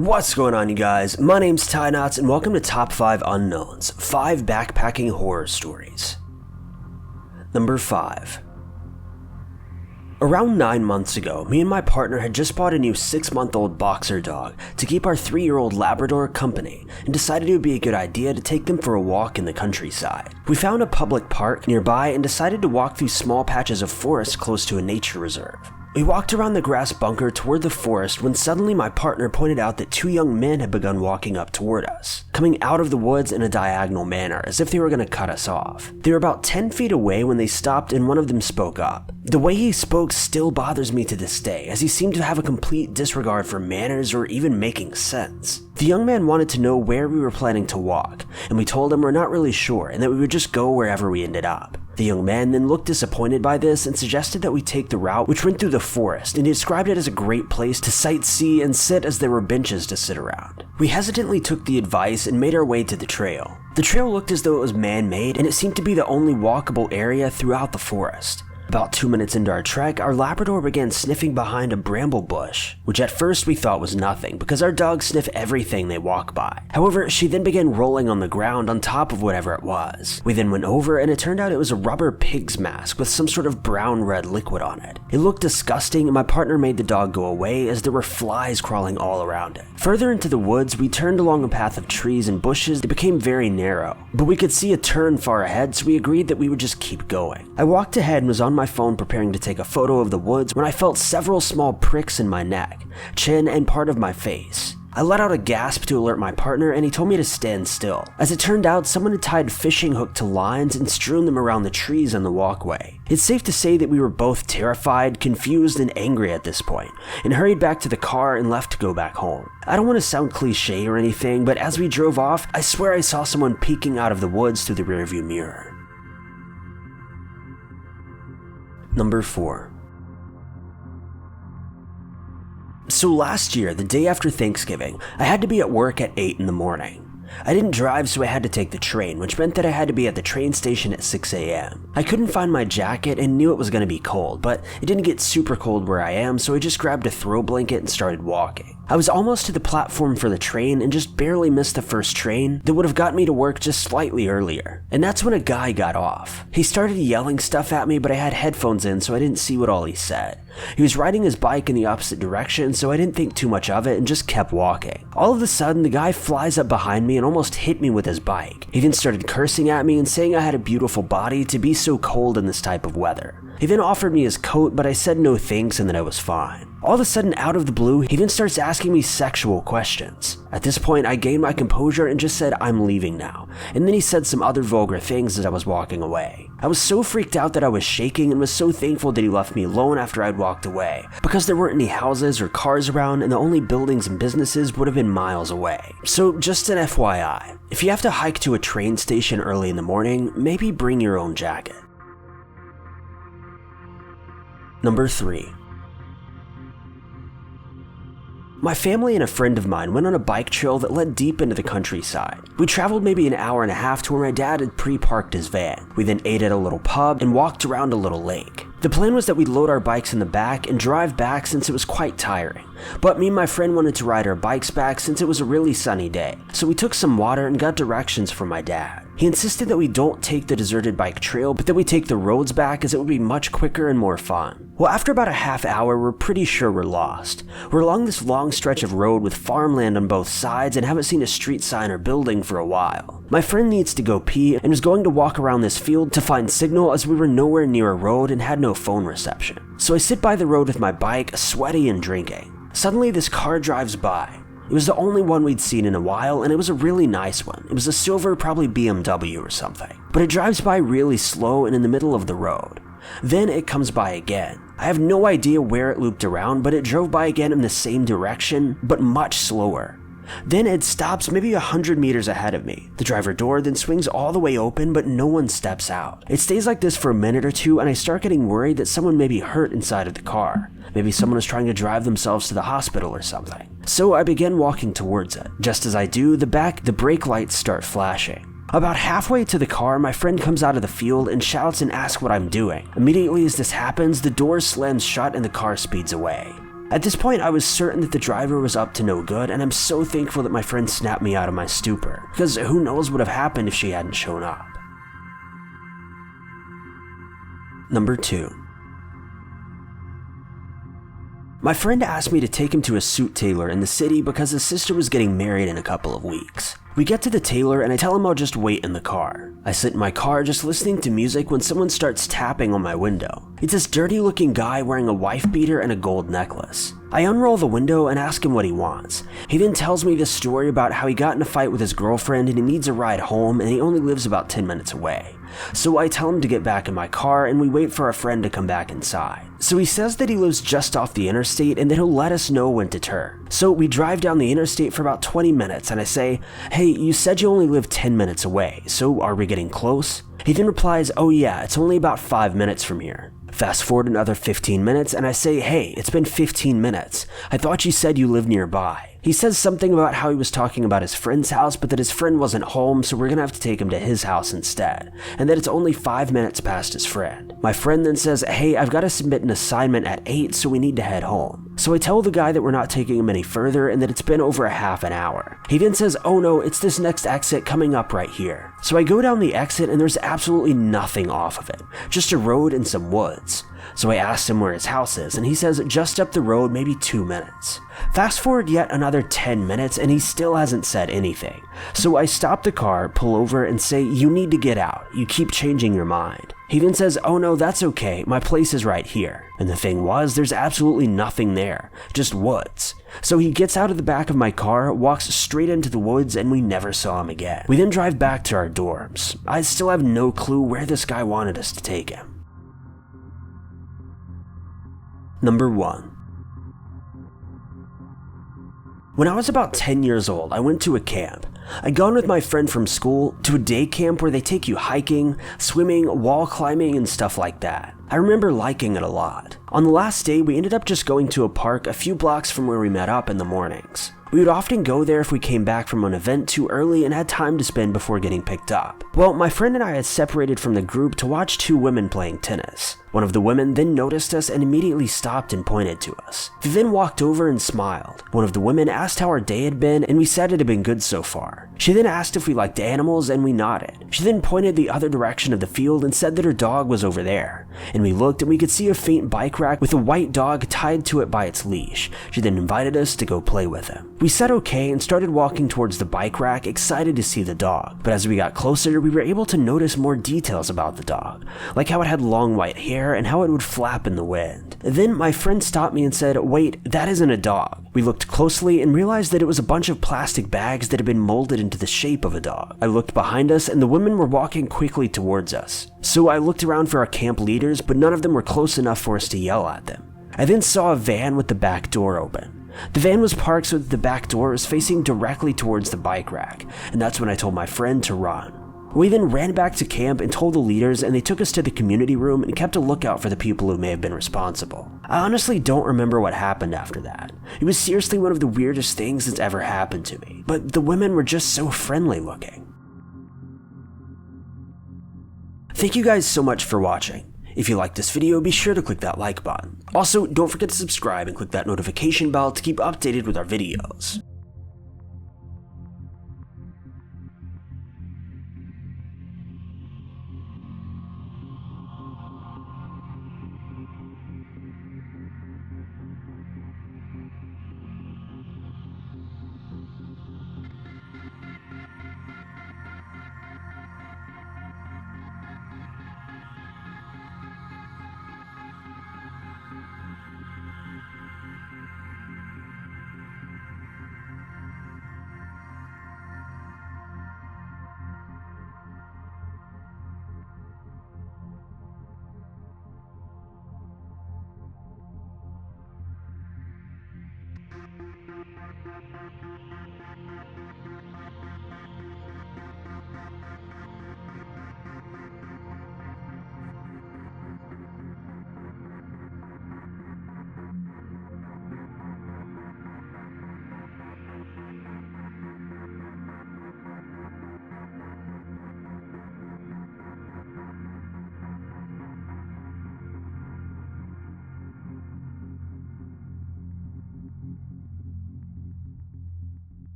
What's going on, you guys? My name's Ty Knots and welcome to Top 5 Unknowns, 5 backpacking horror stories. Number 5. Around 9 months ago, me and my partner had just bought a new 6-month-old boxer dog to keep our 3-year-old Labrador company and decided it would be a good idea to take them for a walk in the countryside. We found a public park nearby and decided to walk through small patches of forest close to a nature reserve. We walked around the grass bunker toward the forest when suddenly my partner pointed out that 2 young men had begun walking up toward us, coming out of the woods in a diagonal manner as if they were going to cut us off. They were about 10 feet away when they stopped and one of them spoke up. The way he spoke still bothers me to this day, as he seemed to have a complete disregard for manners or even making sense. The young man wanted to know where we were planning to walk, and we told him we're not really sure and that we would just go wherever we ended up. The young man then looked disappointed by this and suggested that we take the route which went through the forest, and he described it as a great place to sightsee and sit as there were benches to sit around. We hesitantly took the advice and made our way to the trail. The trail looked as though it was man-made, and it seemed to be the only walkable area throughout the forest. About 2 minutes into our trek, our Labrador began sniffing behind a bramble bush, which at first we thought was nothing because our dogs sniff everything they walk by. However, she then began rolling on the ground on top of whatever it was. We then went over and it turned out it was a rubber pig's mask with some sort of brown-red liquid on it. It looked disgusting and my partner made the dog go away as there were flies crawling all around it. Further into the woods, we turned along a path of trees and bushes that became very narrow, but we could see a turn far ahead, so we agreed that we would just keep going. I walked ahead and was on my phone preparing to take a photo of the woods when I felt several small pricks in my neck, chin, and part of my face. I let out a gasp to alert my partner and he told me to stand still. As it turned out, someone had tied fishing hook to lines and strewn them around the trees on the walkway. It's safe to say that we were both terrified, confused, and angry at this point, and hurried back to the car and left to go back home. I don't want to sound cliche or anything, but as we drove off, I swear I saw someone peeking out of the woods through the rearview mirror. Number 4. So last year, the day after Thanksgiving, I had to be at work at 8 in the morning. I didn't drive, so I had to take the train, which meant that I had to be at the train station at 6 a.m. I couldn't find my jacket and knew it was going to be cold, but it didn't get super cold where I am, so I just grabbed a throw blanket and started walking. I was almost to the platform for the train and just barely missed the first train that would have got me to work just slightly earlier. And that's when a guy got off. He started yelling stuff at me, but I had headphones in, so I didn't see what all he said. He was riding his bike in the opposite direction, so I didn't think too much of it and just kept walking. All of a sudden, the guy flies up behind me and almost hit me with his bike. He then started cursing at me and saying I had a beautiful body to be so cold in this type of weather. He then offered me his coat, but I said no thanks and that I was fine. All of a sudden, out of the blue, he then starts asking me sexual questions. At this point, I gained my composure and just said, "I'm leaving now." And then he said some other vulgar things as I was walking away. I was so freaked out that I was shaking and was so thankful that he left me alone after I'd walked away, because there weren't any houses or cars around and the only buildings and businesses would have been miles away. So just an FYI, if you have to hike to a train station early in the morning, maybe bring your own jacket. Number 3. My family and a friend of mine went on a bike trail that led deep into the countryside. We traveled maybe an hour and a half to where my dad had pre-parked his van. We then ate at a little pub and walked around a little lake. The plan was that we'd load our bikes in the back and drive back since it was quite tiring. But me and my friend wanted to ride our bikes back since it was a really sunny day. So we took some water and got directions from my dad. He insisted that we don't take the deserted bike trail, but that we take the roads back as it would be much quicker and more fun. Well, after about a half hour, we're pretty sure we're lost. We're along this long stretch of road with farmland on both sides and haven't seen a street sign or building for a while. My friend needs to go pee and was going to walk around this field to find signal as we were nowhere near a road and had no phone reception. So I sit by the road with my bike, sweaty and drinking. Suddenly this car drives by. It was the only one we'd seen in a while, and it was a really nice one. It was a silver, probably BMW or something. But it drives by really slow and in the middle of the road. Then it comes by again. I have no idea where it looped around, but it drove by again in the same direction, but much slower. Then it stops maybe 100 meters ahead of me. The driver door then swings all the way open, but no one steps out. It stays like this for a minute or two, and I start getting worried that someone may be hurt inside of the car. Maybe someone is trying to drive themselves to the hospital or something. So I begin walking towards it. Just as I do, the brake lights start flashing. About halfway to the car, my friend comes out of the field and shouts and asks what I'm doing. Immediately as this happens, the door slams shut and the car speeds away. At this point, I was certain that the driver was up to no good, and I'm so thankful that my friend snapped me out of my stupor, because who knows what would have happened if she hadn't shown up. Number 2. My friend asked me to take him to a suit tailor in the city because his sister was getting married in a couple of weeks. We get to the tailor and I tell him I'll just wait in the car. I sit in my car just listening to music when someone starts tapping on my window. It's this dirty looking guy wearing a wife beater and a gold necklace. I unroll the window and ask him what he wants. He then tells me this story about how he got in a fight with his girlfriend and he needs a ride home and he only lives about 10 minutes away. So I tell him to get back in my car and we wait for our friend to come back inside. So he says that he lives just off the interstate and that he'll let us know when to turn. So we drive down the interstate for about 20 minutes and I say, "Hey, you said you only live 10 minutes away, so are we getting close?" He then replies, "Oh yeah, it's only about 5 minutes from here." Fast forward another 15 minutes and I say, "Hey, it's been 15 minutes. I thought you said you live nearby." He says something about how he was talking about his friend's house, but that his friend wasn't home, so we're gonna have to take him to his house instead, and that it's only 5 minutes past his friend. My friend then says, "Hey, I've got to submit an assignment at 8, so we need to head home." So I tell the guy that we're not taking him any further and that it's been over a half an hour. He then says, "Oh no, it's this next exit coming up right here." So I go down the exit and there's absolutely nothing off of it, just a road and some woods. So I asked him where his house is and he says just up the road, maybe 2 minutes. Fast forward yet another 10 minutes and he still hasn't said anything. So I stop the car, pull over and say, "You need to get out. You keep changing your mind." He then says, "Oh no, that's okay. My place is right here." And the thing was, there's absolutely nothing there, just woods. So he gets out of the back of my car, walks straight into the woods, and we never saw him again. We then drive back to our dorms. I still have no clue where this guy wanted us to take him. Number 1. When I was about 10 years old, I went to a camp. I'd gone with my friend from school to a day camp where they take you hiking, swimming, wall climbing, and stuff like that. I remember liking it a lot. On the last day, we ended up just going to a park a few blocks from where we met up in the mornings. We would often go there if we came back from an event too early and had time to spend before getting picked up. Well, my friend and I had separated from the group to watch 2 women playing tennis. One of the women then noticed us and immediately stopped and pointed to us. We then walked over and smiled. One of the women asked how our day had been and we said it had been good so far. She then asked if we liked animals and we nodded. She then pointed the other direction of the field and said that her dog was over there. And we looked and we could see a faint bike rack with a white dog tied to it by its leash. She then invited us to go play with him. We said okay and started walking towards the bike rack, excited to see the dog. But as we got closer, we were able to notice more details about the dog, like how it had long white hair and how it would flap in the wind. Then my friend stopped me and said, "Wait, that isn't a dog." We looked closely and realized that it was a bunch of plastic bags that had been molded into the shape of a dog. I looked behind us and the women were walking quickly towards us. So I looked around for our camp leaders, but none of them were close enough for us to yell at them. I then saw a van with the back door open. The van was parked so that the back door was facing directly towards the bike rack, and that's when I told my friend to run. We then ran back to camp and told the leaders, and they took us to the community room and kept a lookout for the people who may have been responsible. I honestly don't remember what happened after that. It was seriously one of the weirdest things that's ever happened to me, but the women were just so friendly looking. Thank you guys so much for watching. If you liked this video, be sure to click that like button. Also, don't forget to subscribe and click that notification bell to keep updated with our videos.